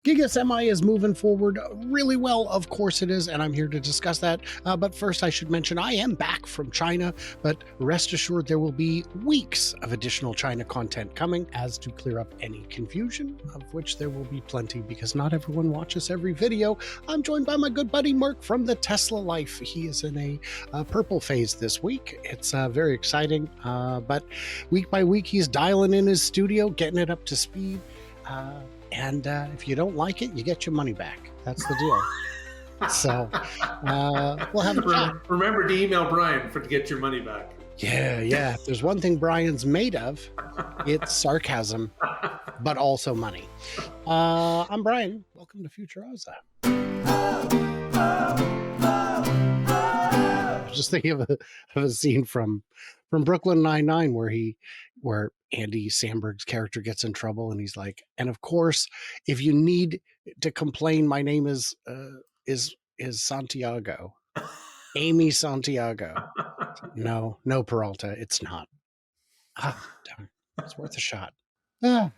Giga Semi is moving forward really well. Of course it is, and I'm here to discuss that. But first, I should mention I am back from China, but rest assured there will be weeks of additional China content coming as to clear up any confusion, of which there will be plenty because not everyone watches every video. I'm joined by my good buddy Mark from the Tesla Life. He is in a purple phase this week. It's very exciting, but week by week he's dialing in his studio, getting it up to speed. And if you don't like it, you get your money back. That's the deal. So we'll have a chat. Remember to email Brian to get your money back. Yeah. If there's one thing Brian's made of, it's sarcasm, but also money. I'm Brian. Welcome to Futurosa. I was just thinking of a scene from Brooklyn Nine-Nine where Andy Samberg's character gets in trouble and he's like, and of course, if you need to complain, my name is Santiago. Amy Santiago. No, Peralta, it's not. Darn. It's worth a shot. So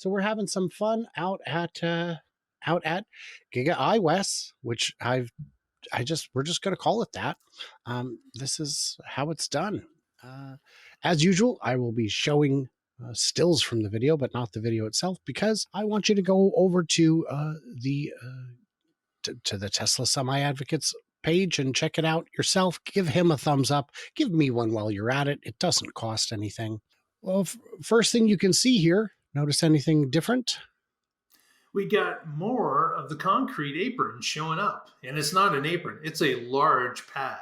we're having some fun out at Giga iWest, which we're just going to call it that. This is how it's done. As usual, I will be showing stills from the video, but not the video itself, because I want you to go over to the Tesla Semi Advocates page and check it out yourself. Give him a thumbs up. Give me one while you're at it. It doesn't cost anything. Well, first thing you can see here, notice anything different? We got more of the concrete apron showing up, and it's not an apron; it's a large pad.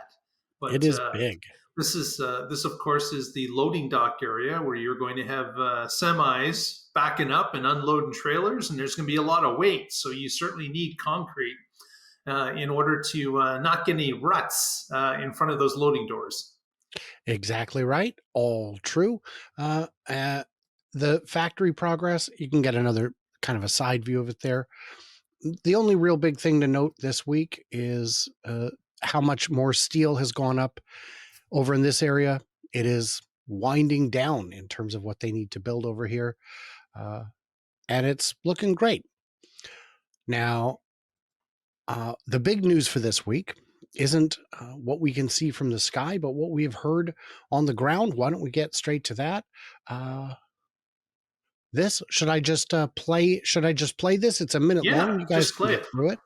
But it is big. This of course is the loading dock area where you're going to have semis backing up and unloading trailers, and there's going to be a lot of weight. So you certainly need concrete in order to not get any ruts in front of those loading doors. Exactly right. All true. The factory progress, you can get another kind of a side view of it there. The only real big thing to note this week is how much more steel has gone up over in this area. It is winding down in terms of what they need to build over here. And it's looking great. Now, the big news for this week isn't what we can see from the sky, but what we have heard on the ground. Why don't we get straight to that? Should I just play this? It's a minute long. You guys can get through it.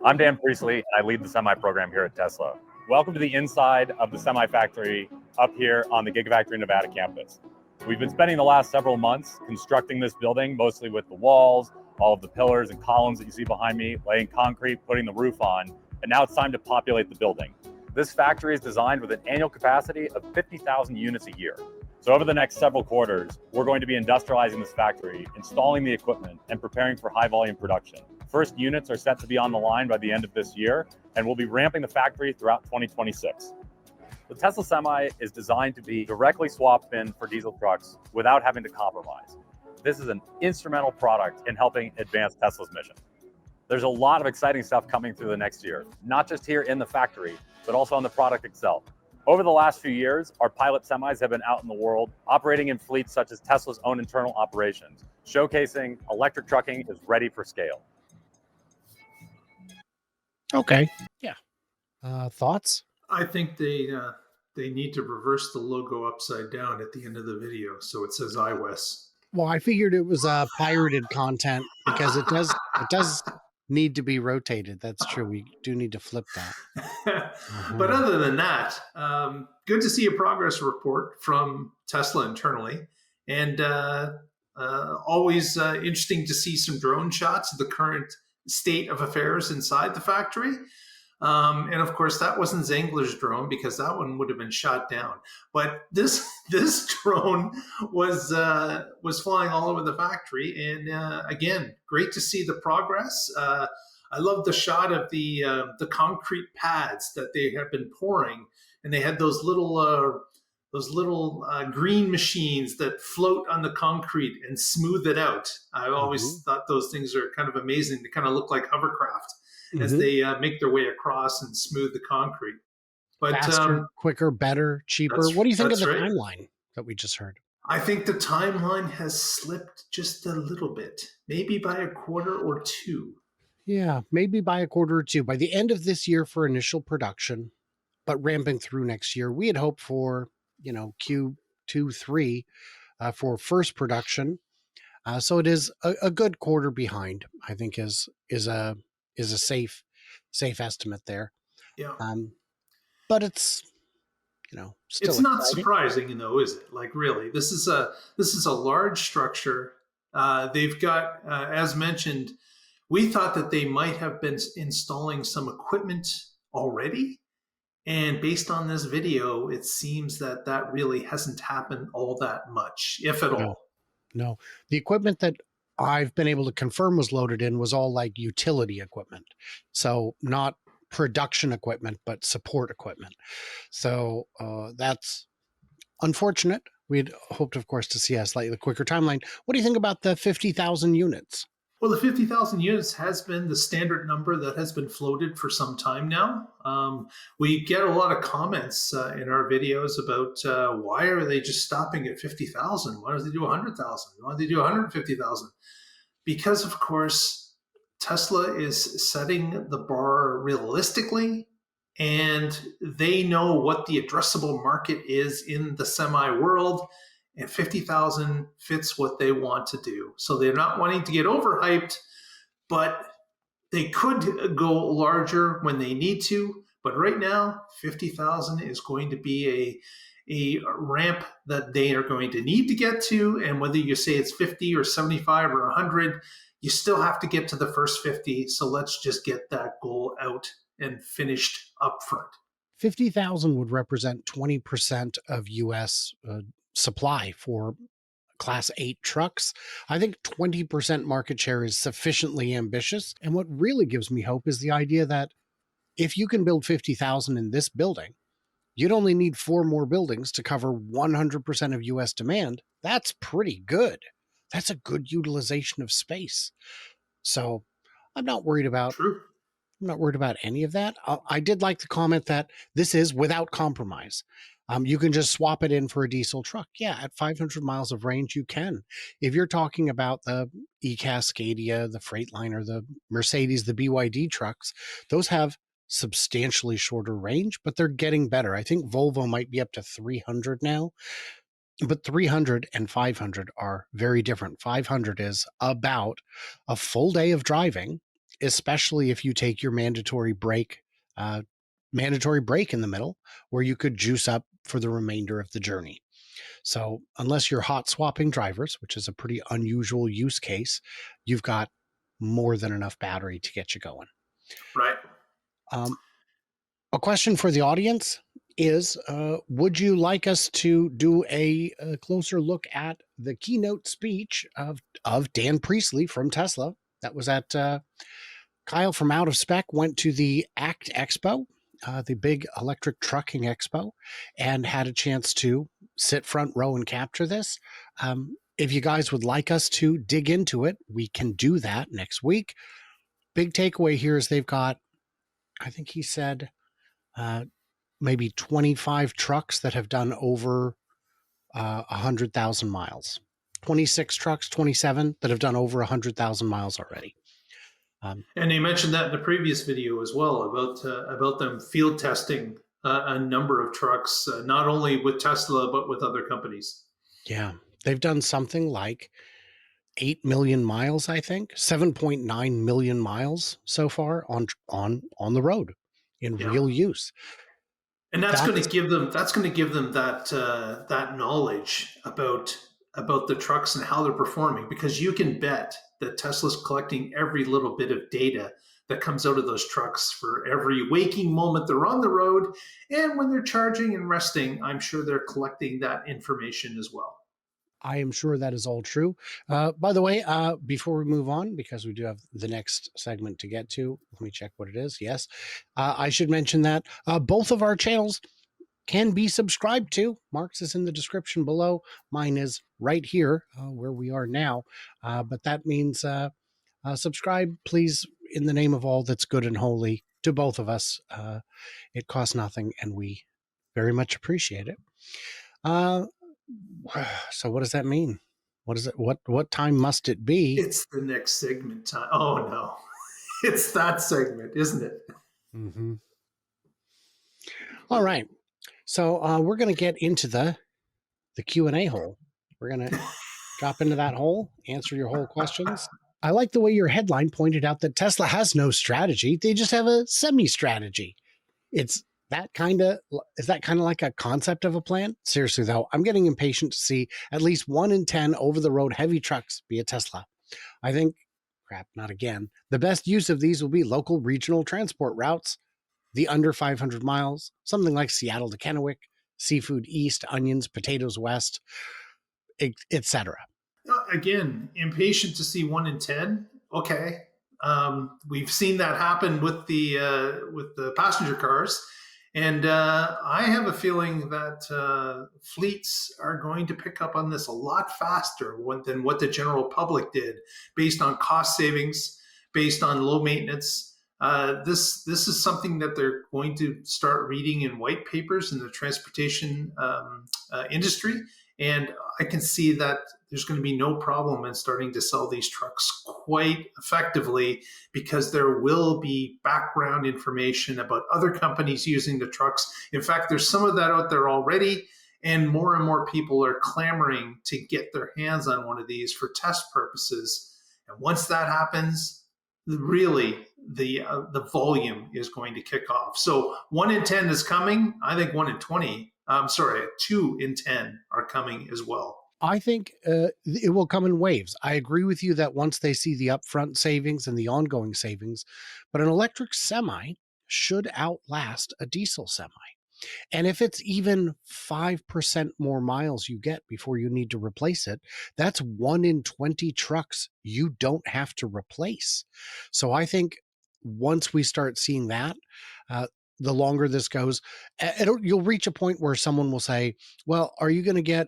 I'm Dan Priestley, and I lead the semi program here at Tesla. Welcome to the inside of the semi factory up here on the Giga Nevada campus. We've been spending the last several months constructing this building, mostly with the walls, all of the pillars and columns that you see behind me, laying concrete, putting the roof on, and now it's time to populate the building. This factory is designed with an annual capacity of 50,000 units a year. So over the next several quarters, we're going to be industrializing this factory, installing the equipment, and preparing for high volume production. First units are set to be on the line by the end of this year, and we'll be ramping the factory throughout 2026. The Tesla Semi is designed to be directly swapped in for diesel trucks without having to compromise. This is an instrumental product in helping advance Tesla's mission. There's a lot of exciting stuff coming through the next year, not just here in the factory, but also on the product itself. Over the last few years, our pilot semis have been out in the world, operating in fleets such as Tesla's own internal operations, showcasing electric trucking is ready for scale. Okay. Yeah. Thoughts? I think they need to reverse the logo upside down at the end of the video, so it says iWest. Well, I figured it was pirated content because it does need to be rotated. That's true. We do need to flip that. But other than that, good to see a progress report from Tesla internally, and always interesting to see some drone shots of the current state of affairs inside the factory. And of course, that wasn't Zangler's drone because that one would have been shot down. But this drone was flying all over the factory, and again, great to see the progress. I love the shot of the concrete pads that they have been pouring, and they had those little green machines that float on the concrete and smooth it out. I always thought those things are kind of amazing. They kind of look like hovercraft as they make their way across and smooth the concrete. But faster, quicker, better, cheaper. What do you think of the timeline that we just heard? I think the timeline has slipped just a little bit, maybe by a quarter or two. Yeah, maybe by a quarter or two. By the end of this year for initial production, but ramping through next year. We had hoped for, Q2, three for first production. So it is a good quarter behind, I think is a safe estimate there. Yeah. Um, but it's, It's still not exciting. surprising, is it? Like, really, this is a large structure. They've got, as mentioned, we thought that they might have been installing some equipment already, and based on this video, it seems that that really hasn't happened all that much, if at No, all. no. The equipment that I've been able to confirm was loaded in was all like utility equipment. So not production equipment, but support equipment. So that's unfortunate. We'd hoped, of course, to see a slightly quicker timeline. What do you think about the 50,000 units? Well, the 50,000 units has been the standard number that has been floated for some time now. We get a lot of comments in our videos about why are they just stopping at 50,000? Why don't they do 100,000? Why don't they do 150,000? Because, of course, Tesla is setting the bar realistically, and they know what the addressable market is in the semi world, and 50,000 fits what they want to do. So they're not wanting to get overhyped, but they could go larger when they need to. But right now, 50,000 is going to be a ramp that they are going to need to get to. And whether you say it's 50 or 75 or 100, you still have to get to the first 50. So let's just get that goal out and finished up front. 50,000 would represent 20% of US supply for Class 8 trucks. I think 20% market share is sufficiently ambitious. And what really gives me hope is the idea that if you can build 50,000 in this building, you'd only need 4 more buildings to cover 100% of US demand. That's pretty good. That's a good utilization of space. So I'm not worried about True. I'm not worried about any of that. I did like the comment that this is without compromise. You can just swap it in for a diesel truck. Yeah, at 500 miles of range, you can. If you're talking about the e-Cascadia, the Freightliner, the Mercedes, the BYD trucks, those have substantially shorter range, but they're getting better. I think Volvo might be up to 300 now, but 300 and 500 are very different. 500 is about a full day of driving, especially if you take your uh, mandatory break in the middle, where you could juice up for the remainder of the journey. So unless you're hot swapping drivers, which is a pretty unusual use case, you've got more than enough battery to get you going. Right. Um, a question for the audience is would you like us to do a closer look at the keynote speech of Dan Priestley from Tesla? That was at Kyle from Out of Spec went to the ACT Expo, the big electric trucking expo, and had a chance to sit front row and capture this. If you guys would like us to dig into it, we can do that next week. Big takeaway here is they've got, I think he said, uh, maybe 25 trucks that have done over 100,000 miles. 26 trucks, 27 that have done over 100,000 miles already. And they mentioned that in the previous video as well about them field testing a number of trucks, not only with Tesla but with other companies. Yeah, they've done something like 8 million miles, I think, 7.9 million miles so far on the road in Yeah, real use. and that's going That's to give them that knowledge about the trucks and how they're performing, because you can bet that Tesla's collecting every little bit of data that comes out of those trucks for every waking moment they're on the road, and when they're charging and resting, I'm sure they're collecting that information as well. I am sure that is all true. By the way, before we move on, because we do have the next segment to get to, let me check what it is. Yes, I should mention that both of our channels can be subscribed to. Mark's is in the description below. Mine is right here where we are now. But that means subscribe, please, in the name of all that's good and holy to both of us. It costs nothing, and we very much appreciate it. So what does that mean? What is it? What time must it be? It's the next segment time. Oh no, it's that segment, isn't it? Mm-hmm. All right. So we're going to get into the Q&A hole. We're going to drop into that hole, answer your whole questions. I like the way your headline pointed out that Tesla has no strategy. They just have a semi-strategy. It's that kind of is that kind of like a concept of a plan? Seriously though, I'm getting impatient to see at least 1 in 10 over-the-road heavy trucks be a Tesla. I think, crap, not again. The best use of these will be local regional transport routes, the under 500 miles, something like Seattle to Kennewick, seafood east, onions, potatoes west, etc. Again, impatient to see 1 in 10. Okay, we've seen that happen with the passenger cars, and I have a feeling that fleets are going to pick up on this a lot faster than what the general public did, based on cost savings, based on low maintenance. This is something that they're going to start reading in white papers in the transportation industry, and I can see that there's going to be no problem in starting to sell these trucks quite effectively, because there will be background information about other companies using the trucks. In fact, there's some of that out there already, and more people are clamoring to get their hands on one of these for test purposes. And once that happens, really the volume is going to kick off. So 1 in 10 is coming. I think 1 in 20. I'm sorry, 2 in 10 are coming as well. I think it will come in waves. I agree with you that once they see the upfront savings and the ongoing savings, but an electric semi should outlast a diesel semi. And if it's even 5% more miles you get before you need to replace it, that's 1 in 20 trucks you don't have to replace. So I think once we start seeing that, the longer this goes, you'll reach a point where someone will say, well, are you going to get,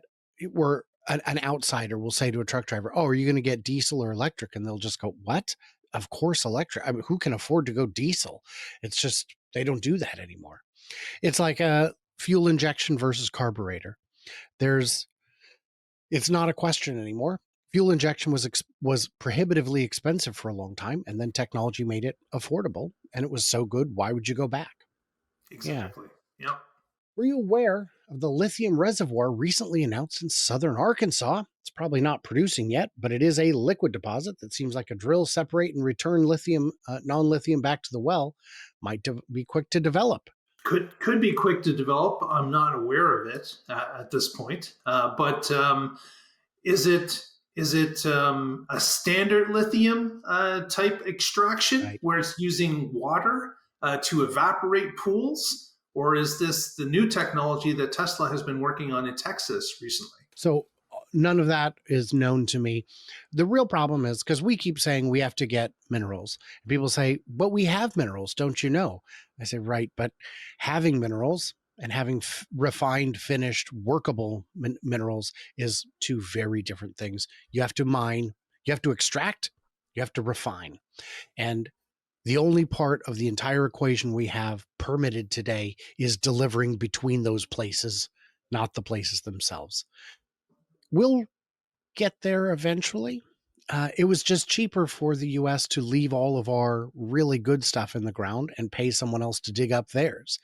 where an outsider will say to a truck driver, oh, are you going to get diesel or electric? And they'll just go, what? Of course, electric. I mean, who can afford to go diesel? It's just, they don't do that anymore. It's like a fuel injection versus carburetor. It's not a question anymore. Fuel injection was prohibitively expensive for a long time, and then technology made it affordable, and it was so good. Why would you go back? Exactly. Yeah. Were you aware of the lithium reservoir recently announced in southern Arkansas? It's probably not producing yet, but it is a liquid deposit that seems like a drill, separate, and return lithium, non-lithium back to the well might be quick to develop. Could be quick to develop. I'm not aware of it at this point. But is it a standard lithium type extraction, Right. where it's using water to evaporate pools, or is this the new technology that Tesla has been working on in Texas recently? So none of that is known to me. The real problem is because we keep saying we have to get minerals. People say, but we have minerals, don't you know? I say, right, but having minerals and having refined, finished, workable minerals is two very different things. You have to mine, you have to extract, you have to refine. And the only part of the entire equation we have permitted today is delivering between those places, not the places themselves. We'll get there eventually. It was just cheaper for the US to leave all of our really good stuff in the ground and pay someone else to dig up theirs.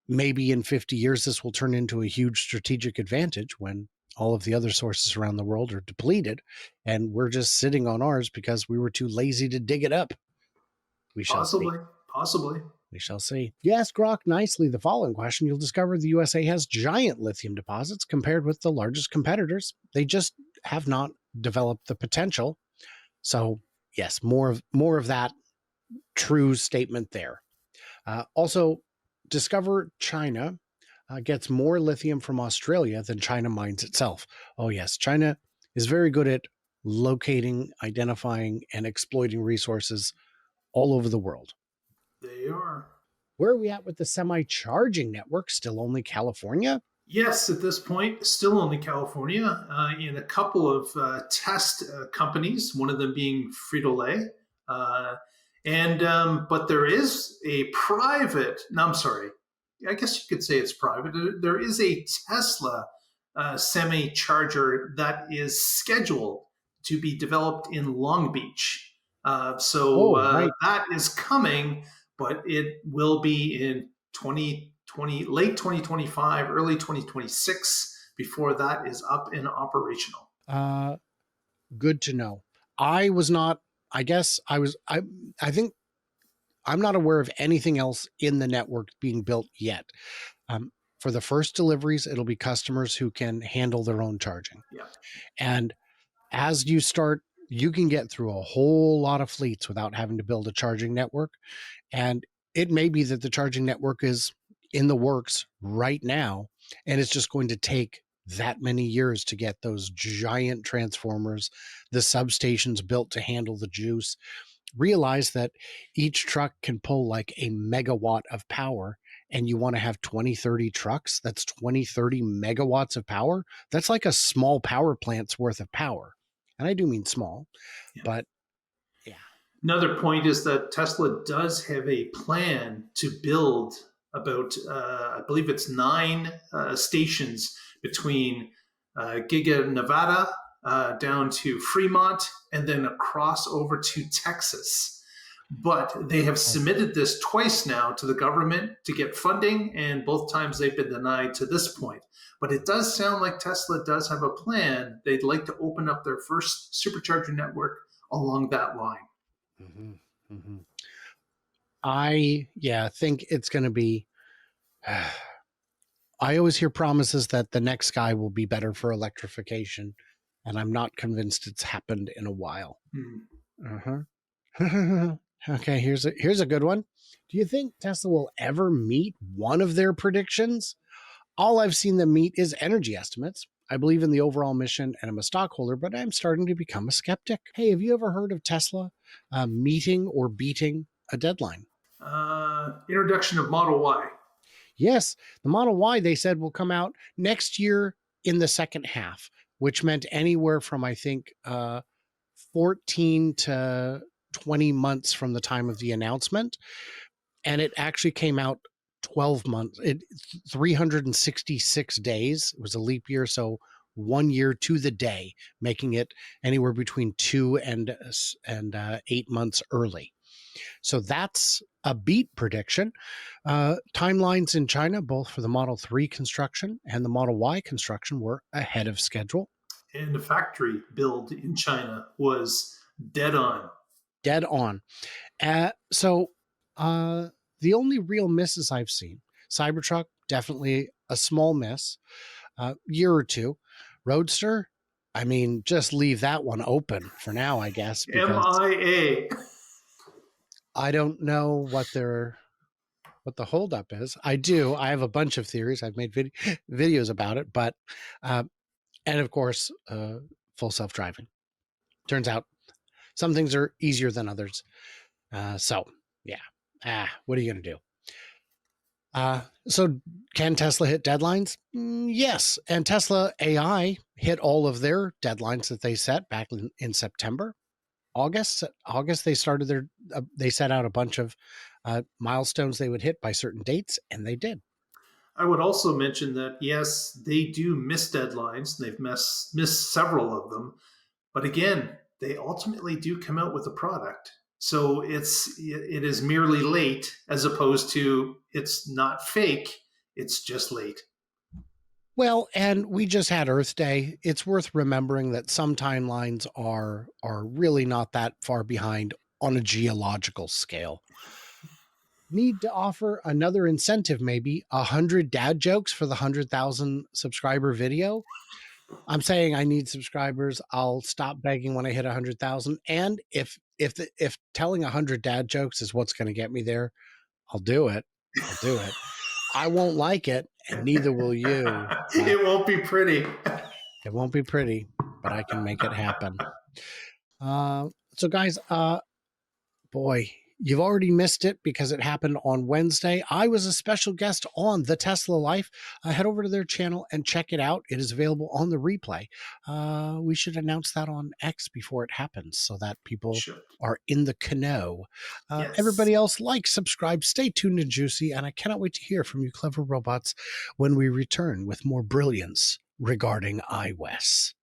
Maybe in 50 years, this will turn into a huge strategic advantage when all of the other sources around the world are depleted and we're just sitting on ours because we were too lazy to dig it up. We shall see. Possibly. We shall see. You ask Grok nicely the following question. You'll discover the USA has giant lithium deposits compared with the largest competitors. They just have not developed the potential. So, yes, more of that true statement there. Also, discover China gets more lithium from Australia than China mines itself. Oh, yes, China is very good at locating, identifying, and exploiting resources all over the world. They are. Where are we at with the semi-charging network? Still only California? Yes, at this point, still only California, in a couple of test companies, one of them being Frito-Lay. But there is a private, no, I'm sorry, I guess you could say it's private. There is a Tesla semi charger that is scheduled to be developed in Long Beach. Oh, right. That is coming, but it will be in 2020, late 2025, early 2026 before that is up and operational. Uh, Good to know. I was not, I guess I think I'm not aware of anything else in the network being built yet. Um, for the first deliveries, it'll be customers who can handle their own charging. Yeah. And as you start, you can get through a whole lot of fleets without having to build a charging network. And it may be that the charging network is in the works right now, and it's just going to take that many years to get those giant transformers, the substations built to handle the juice. Realize that each truck can pull like a megawatt of power, and you want to have 20, 30 trucks. That's 20, 30 megawatts of power. That's like a small power plant's worth of power. And I do mean small, Yeah. but yeah. Another point is that Tesla does have a plan to build about, I believe it's 9 stations between Giga Nevada down to Fremont and then across over to Texas. But they have submitted this twice now to the government to get funding, and both times they've been denied to this point. But it does sound like Tesla does have a plan. They'd like to open up their first supercharger network along that line. Mm-hmm. Mm-hmm. I think it's going to be. I always hear promises that the next sky will be better for electrification, and I'm not convinced it's happened in a while. Uh-huh. Okay, here's a good one. Do you think Tesla will ever meet one of their predictions? All I've seen them meet is energy estimates. I believe in the overall mission and I'm a stockholder, but I'm starting to become a skeptic. Hey, have you ever heard of Tesla meeting or beating a deadline? Introduction of Model Y. Yes, the Model Y, they said, will come out next year in the second half, which meant anywhere from, I think, 14 to 20 months from the time of the announcement. And it actually came out 12 months, 366 days. It was a leap year. So 1 year to the day, making it anywhere between 2 and 8 months early. So that's a beat prediction. Timelines in China, both for the Model 3 construction and the Model Y construction, were ahead of schedule. And the factory build in China was dead on. Dead on. So the only real misses I've seen, Cybertruck, definitely a small miss. Year or two. Roadster, I mean, just leave that one open for now, I guess. MIA. I don't know what the holdup is. I have a bunch of theories. I've made videos about it, but and of course, full self-driving. Turns out some things are easier than others. So yeah. What are you going to do? So can Tesla hit deadlines? Yes. And Tesla AI hit all of their deadlines that they set back in September. August, they started they set out a bunch of milestones they would hit by certain dates, and they did. I would also mention that, yes, they do miss deadlines. They've missed several of them. But again, they ultimately do come out with a product. So it is merely late, as opposed to it's not fake, it's just late. Well, and we just had Earth Day. It's worth remembering that some timelines are really not that far behind on a geological scale. Need to offer another incentive, maybe 100 dad jokes for the 100,000 subscriber video. I'm saying I need subscribers. I'll stop begging when I hit 100,000. And if telling 100 dad jokes is what's going to get me there, I'll do it. I won't like it, and neither will you. It won't be pretty. It won't be pretty, but I can make it happen. So guys, boy, you've already missed it because it happened on Wednesday. I was a special guest on The Tesla Life. Head over to their channel and check it out. It is available on the replay. We should announce that on X before it happens so that people are in the know. Yes. Everybody else, like, subscribe, stay tuned and juicy, and I cannot wait to hear from you clever robots when we return with more brilliance regarding iOS.